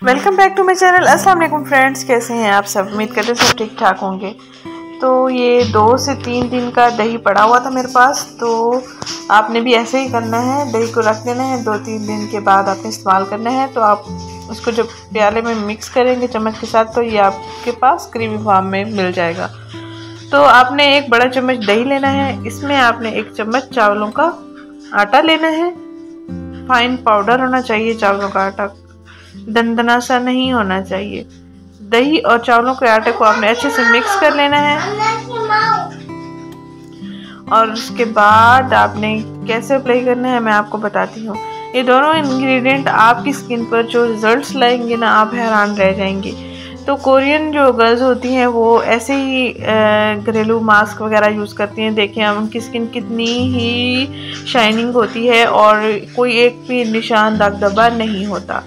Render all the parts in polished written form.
Welcome back to my channel. अस्सलाम वालेकुम friends, कैसे हैं आप सब? उम्मीद करते हैं सब ठीक ठाक होंगे। तो ये 2 से 3 दिन का दही पड़ा हुआ था मेरे पास, तो आपने भी ऐसे ही करना है। दही को रख देना है, 2-3 दिन के बाद आपने इस्तेमाल करना है। तो आप उसको जब प्याले में मिक्स करेंगे चम्मच के साथ, तो ये आपके पास क्रीमी फॉर्म में मिल जाएगा। तो आपने एक बड़ा चम्मच दही लेना है, इसमें आपने 1 चम्मच चावलों का आटा लेना है। फाइन पाउडर होना चाहिए चावलों का आटा, दंदना सा नहीं होना चाहिए। दही और चावलों के आटे को आपने अच्छे से मिक्स कर लेना है। और उसके बाद आपने कैसे अप्लाई करना है मैं आपको बताती हूँ। ये दोनों इंग्रेडिएंट आपकी स्किन पर जो रिजल्ट्स लाएंगे ना, आप हैरान रह जाएंगे। तो कोरियन जो गर्ल्स होती हैं वो ऐसे ही घरेलू मास्क वगैरह यूज़ करती हैं। देखिए उनकी स्किन कितनी ही शाइनिंग होती है और कोई एक भी निशान दाग धब्बा नहीं होता।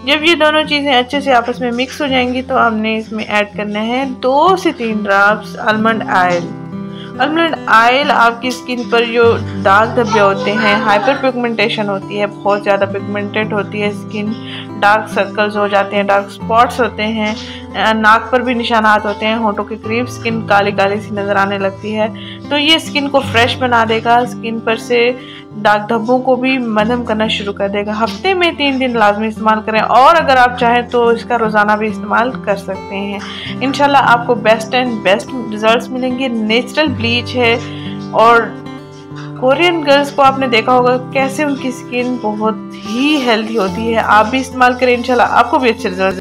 जब ये दोनों चीज़ें अच्छे से आपस में मिक्स हो जाएंगी तो हमने इसमें ऐड करना है 2 से 3 drops almond oil. Almond oil आपकी स्किन पर जो दाग धब्बे होते हैं, हाइपर पिगमेंटेशन होती है, बहुत ज़्यादा पिगमेंटेड होती है स्किन, डार्क सर्कल्स हो जाते हैं, डार्क स्पॉट्स होते हैं, नाक पर भी निशानात होते हैं, होंठों के करीब स्किन काली काली सी नज़र आने लगती है। तो ये स्किन को फ्रेश बना देगा, स्किन पर से दाग धब्बों को भी मदम करना शुरू कर देगा। हफ्ते में 3 दिन लाजमी इस्तेमाल करें और अगर आप चाहें तो इसका रोज़ाना भी इस्तेमाल कर सकते हैं। इंशाल्लाह आपको बेस्ट एंड बेस्ट रिजल्ट्स मिलेंगे। नेचुरल ब्लीच है और कोरियन गर्ल्स को आपने देखा होगा कैसे उनकी स्किन बहुत ही हेल्दी होती है। आप भी इस्तेमाल करें, इंशाल्लाह आपको भी अच्छे रिजल्ट